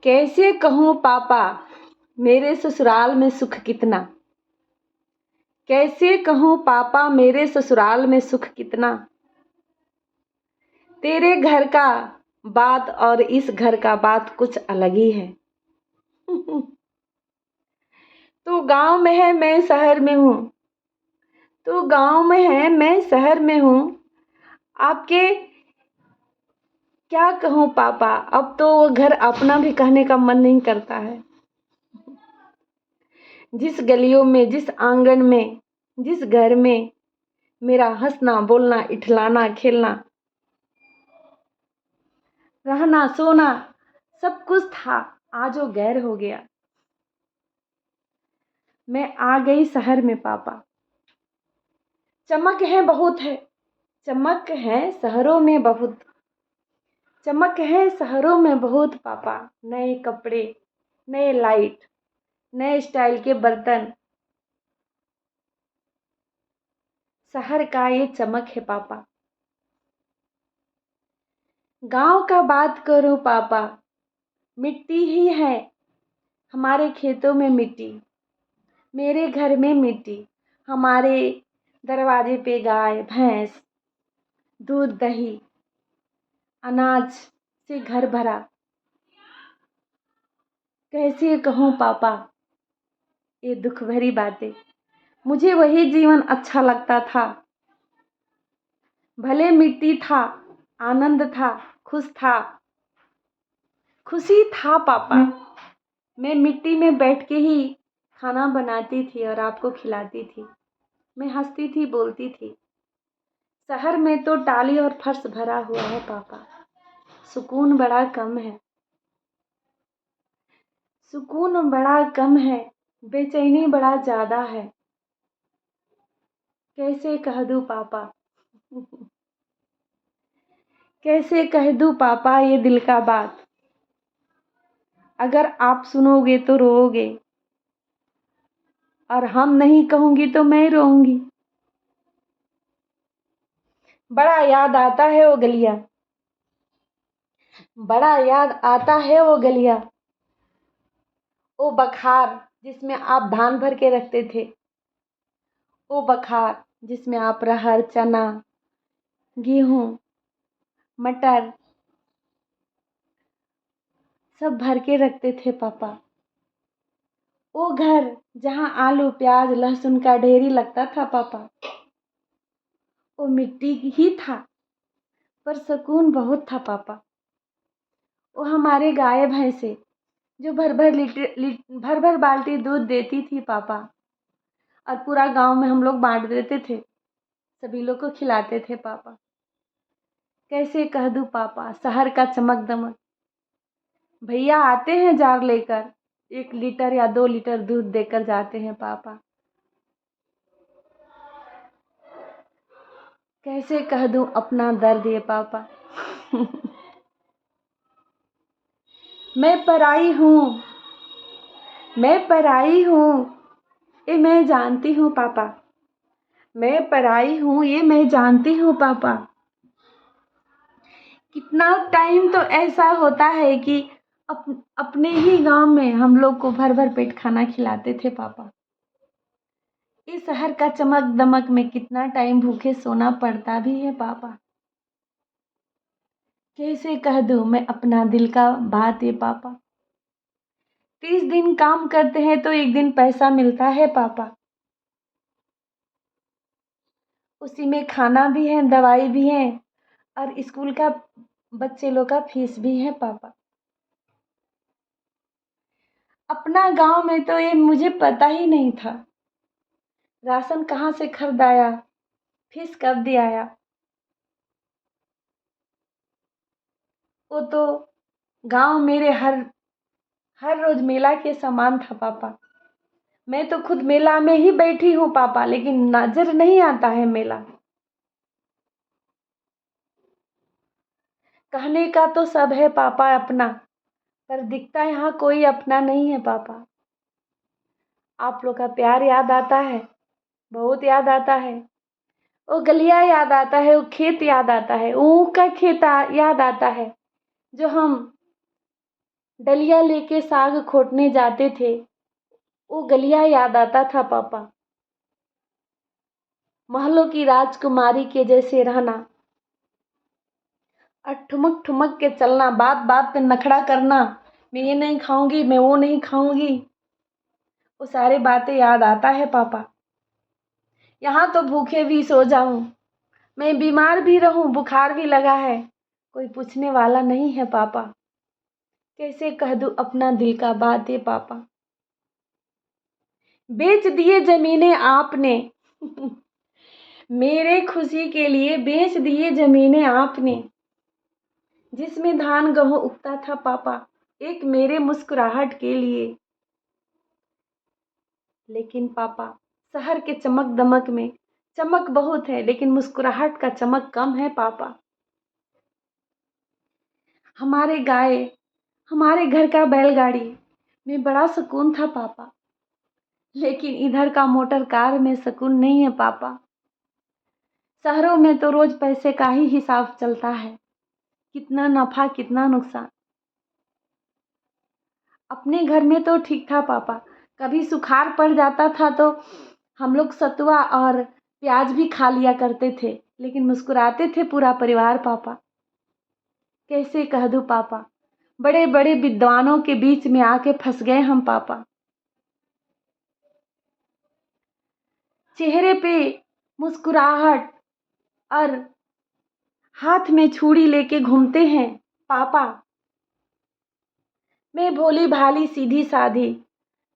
कैसे कहूँ पापा मेरे ससुराल में सुख कितना। कैसे कहूँ पापा मेरे ससुराल में सुख कितना। तेरे घर का बात और इस घर का बात कुछ अलग ही है। तू गांव में है मैं शहर में हूँ। तू गांव में है मैं शहर में हूँ। आपके क्या कहूँ पापा, अब तो वो घर अपना भी कहने का मन नहीं करता है। जिस गलियों में, जिस आंगन में, जिस घर में मेरा हंसना बोलना इठलाना खेलना रहना सोना सब कुछ था, आज वो गैर हो गया। मैं आ गई शहर में पापा। चमक है बहुत है, चमक है शहरों में बहुत, चमक है शहरों में बहुत पापा। नए कपड़े, नए लाइट, नए स्टाइल के बर्तन, शहर का ये चमक है पापा। गांव का बात करूं पापा, मिट्टी ही है हमारे खेतों में मिट्टी, मेरे घर में मिट्टी, हमारे दरवाजे पे गाय भैंस, दूध दही अनाज से घर भरा। कैसे कहूँ पापा ये दुख भरी बातें, मुझे वही जीवन अच्छा लगता था। भले मिट्टी था, आनंद था, खुश था, खुशी था पापा। मैं मिट्टी में बैठ के ही खाना बनाती थी और आपको खिलाती थी। मैं हंसती थी, बोलती थी। शहर में तो टाली और फर्श भरा हुआ है पापा, सुकून बड़ा कम है, सुकून बड़ा कम है, बेचैनी बड़ा ज्यादा है। कैसे कह दूं पापा, कैसे कह दूं पापा ये दिल का बात। अगर आप सुनोगे तो रोओगे और हम नहीं कहूंगी तो मैं रोऊंगी। बड़ा याद आता है वो गलिया, बड़ा याद आता है वो गलिया, वो बखार जिसमें आप धान भर के रखते थे, वो बखार जिसमें आप अरहर चना गेहूं मटर सब भर के रखते थे पापा। वो घर जहाँ आलू प्याज लहसुन का ढेरी लगता था पापा, वो मिट्टी ही था पर सुकून बहुत था पापा। वो हमारे गाय भैंसे जो भर भर बाल्टी दूध देती थी पापा, और पूरा गांव में हम लोग बांट देते थे, सभी लोग को खिलाते थे पापा। कैसे कह दूं पापा शहर का चमक दमक, भैया आते हैं जार लेकर, 1 लीटर या 2 लीटर दूध देकर जाते हैं पापा। कैसे कह दूं अपना दर्द ये पापा। मैं पराई हूँ, मैं पराई हूँ ये मैं जानती हूँ पापा, मैं पराई हूँ ये मैं जानती हूँ पापा। कितना टाइम तो ऐसा होता है कि अपने ही गांव में हम लोग को भर भर पेट खाना खिलाते थे पापा। इस शहर का चमक दमक में कितना टाइम भूखे सोना पड़ता भी है पापा। कैसे कह दूं मैं अपना दिल का बात ये पापा। 30 दिन काम करते हैं तो 1 दिन पैसा मिलता है पापा, उसी में खाना भी है दवाई भी है और स्कूल का बच्चे लोग का फीस भी है पापा। अपना गांव में तो ये मुझे पता ही नहीं था, राशन कहाँ से खरीदाया, फीस कब दिया। वो तो गांव मेरे हर हर रोज मेला के समान था पापा। मैं तो खुद मेला में ही बैठी हूँ पापा, लेकिन नजर नहीं आता है मेला। कहने का तो सब है पापा अपना, पर दिखता यहाँ कोई अपना नहीं है पापा। आप लोग का प्यार याद आता है, बहुत याद आता है। वो गलिया याद आता है, वो खेत याद आता है, ऊख का खेत याद आता है जो हम डलिया लेके साग खोटने जाते थे, वो गलिया याद आता था पापा। महलों की राजकुमारी के जैसे रहना और ठुमक ठुमक के चलना, बात बात पे नखड़ा करना, मैं ये नहीं खाऊंगी, मैं वो नहीं खाऊंगी, वो सारी बातें याद आता है पापा। यहाँ तो भूखे भी सो जाऊं, मैं बीमार भी रहूं, बुखार भी लगा है, कोई पूछने वाला नहीं है पापा। कैसे कह दूं अपना दिल का बात है पापा। बेच दिए जमीनें आपने मेरे खुशी के लिए बेच दिए जमीनें आपने, जिसमें धान गेहूं उगता था पापा, एक मेरे मुस्कुराहट के लिए। लेकिन पापा, शहर के चमक दमक में चमक बहुत है, लेकिन मुस्कुराहट का चमक कम है पापा। हमारे गाय, हमारे घर का बैलगाड़ी में बड़ा सुकून था पापा, लेकिन इधर का मोटर कार में सुकून नहीं है पापा। शहरों में तो रोज पैसे का ही हिसाब चलता है, कितना नफा कितना नुकसान। अपने घर में तो ठीक था पापा, कभी सुखार पड़ जाता था तो हम लोग सतुआ और प्याज भी खा लिया करते थे, लेकिन मुस्कुराते थे पूरा परिवार पापा। कैसे कह दूं पापा, बड़े बड़े विद्वानों के बीच में आके फंस गए हम पापा। चेहरे पे मुस्कुराहट और हाथ में छुरी लेके घूमते हैं पापा। मैं भोली भाली सीधी साधी,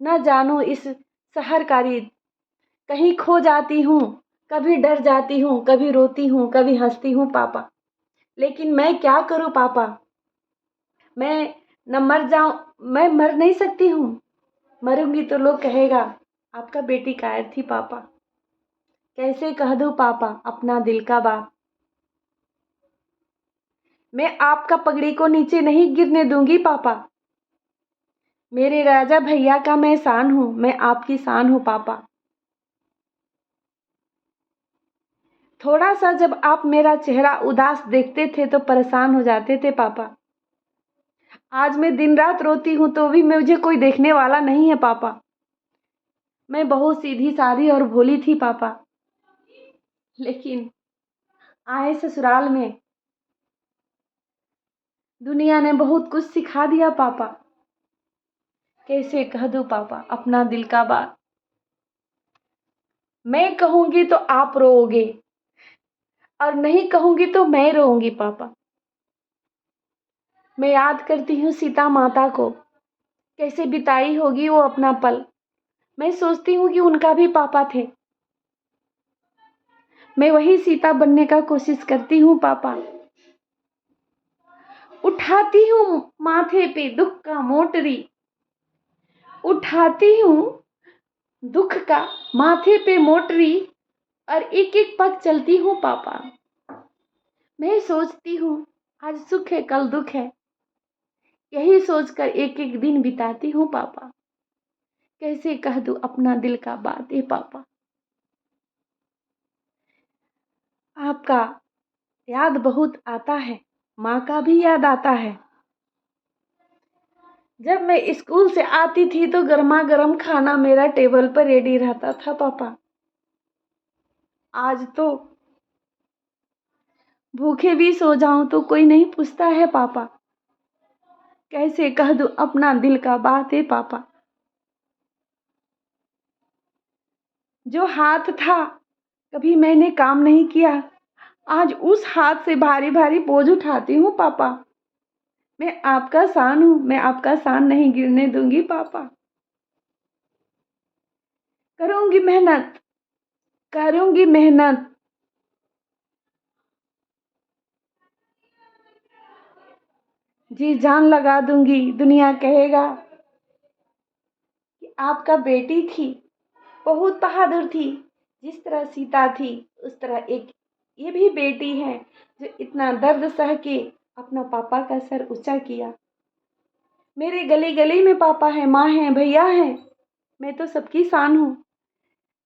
न जानू इस शहर का रीत, कहीं खो जाती हूँ, कभी डर जाती हूँ, कभी रोती हूँ, कभी हंसती हूँ पापा। लेकिन मैं क्या करूँ पापा, मैं न मर जाऊं, मैं मर नहीं सकती हूँ, मरूंगी तो लोग कहेगा आपका बेटी कायर थी पापा। कैसे कह दूं पापा अपना दिल का बात। मैं आपका पगड़ी को नीचे नहीं गिरने दूंगी पापा। मेरे राजा भैया का मैं शान हूँ, मैं आपकी शान हूँ पापा। थोड़ा सा जब आप मेरा चेहरा उदास देखते थे तो परेशान हो जाते थे पापा। आज मैं दिन रात रोती हूँ तो भी मुझे कोई देखने वाला नहीं है पापा। मैं बहुत सीधी सादी और भोली थी पापा, लेकिन आए ससुराल में दुनिया ने बहुत कुछ सिखा दिया पापा। कैसे कह दूं पापा अपना दिल का बात। मैं कहूंगी तो आप रोओगे और नहीं कहूंगी तो मैं रोऊंगी पापा। मैं याद करती हूँ सीता माता को, कैसे बिताई होगी वो अपना पल। मैं सोचती हूँ कि उनका भी पापा थे। मैं वही सीता बनने का कोशिश करती हूँ पापा। उठाती हूँ माथे पे दुख का मोटरी, उठाती हूँ दुख का माथे पे मोटरी, और एक एक पग चलती हूँ पापा। मैं सोचती हूँ आज सुख है कल दुख है, यही सोचकर एक एक दिन बिताती हूँ पापा। कैसे कह दूं अपना दिल का बात है पापा। आपका याद बहुत आता है, माँ का भी याद आता है। जब मैं स्कूल से आती थी तो गर्मा गर्म खाना मेरा टेबल पर रेडी रहता था पापा। आज तो भूखे भी सो जाऊं तो कोई नहीं पूछता है पापा। कैसे कह दूं अपना दिल का बात है पापा। जो हाथ था कभी मैंने काम नहीं किया, आज उस हाथ से भारी भारी बोझ उठाती हूँ पापा। मैं आपका शान हूँ, मैं आपका शान नहीं गिरने दूंगी पापा। करूंगी मेहनत, करूंगी मेहनत, जी जान लगा दूंगी। दुनिया कहेगा कि आपका बेटी थी, बहुत बहादुर थी। जिस तरह सीता थी उस तरह एक ये भी बेटी है जो इतना दर्द सह के अपना पापा का सर ऊंचा किया। मेरे गली गली में पापा है, माँ है, भैया है। मैं तो सबकी शान हूँ।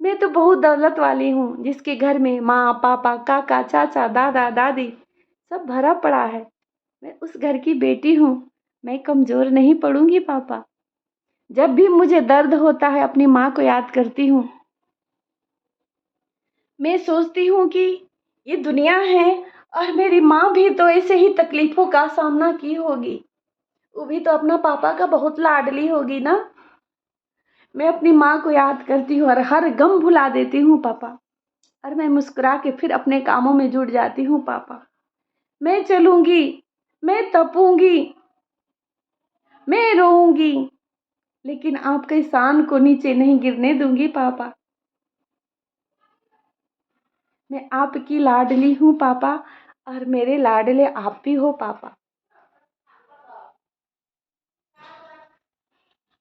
मैं तो बहुत दौलत वाली हूँ, जिसके घर में माँ पापा काका चाचा दादा दादी सब भरा पड़ा है। मैं उस घर की बेटी हूँ। मैं कमज़ोर नहीं पड़ूंगी पापा। जब भी मुझे दर्द होता है अपनी माँ को याद करती हूँ। मैं सोचती हूँ कि ये दुनिया है और मेरी माँ भी तो ऐसे ही तकलीफ़ों का सामना की होगी। वो भी तो अपना पापा का बहुत लाडली होगी ना। मैं अपनी माँ को याद करती हूँ और हर गम भुला देती हूँ पापा। और मैं मुस्कुरा के फिर अपने कामों में जुट जाती हूँ पापा। मैं चलूँगी, मैं तपूँगी, मैं रोऊँगी, लेकिन आपके शान को नीचे नहीं गिरने दूँगी पापा। मैं आपकी लाडली हूँ पापा और मेरे लाडले आप भी हो पापा।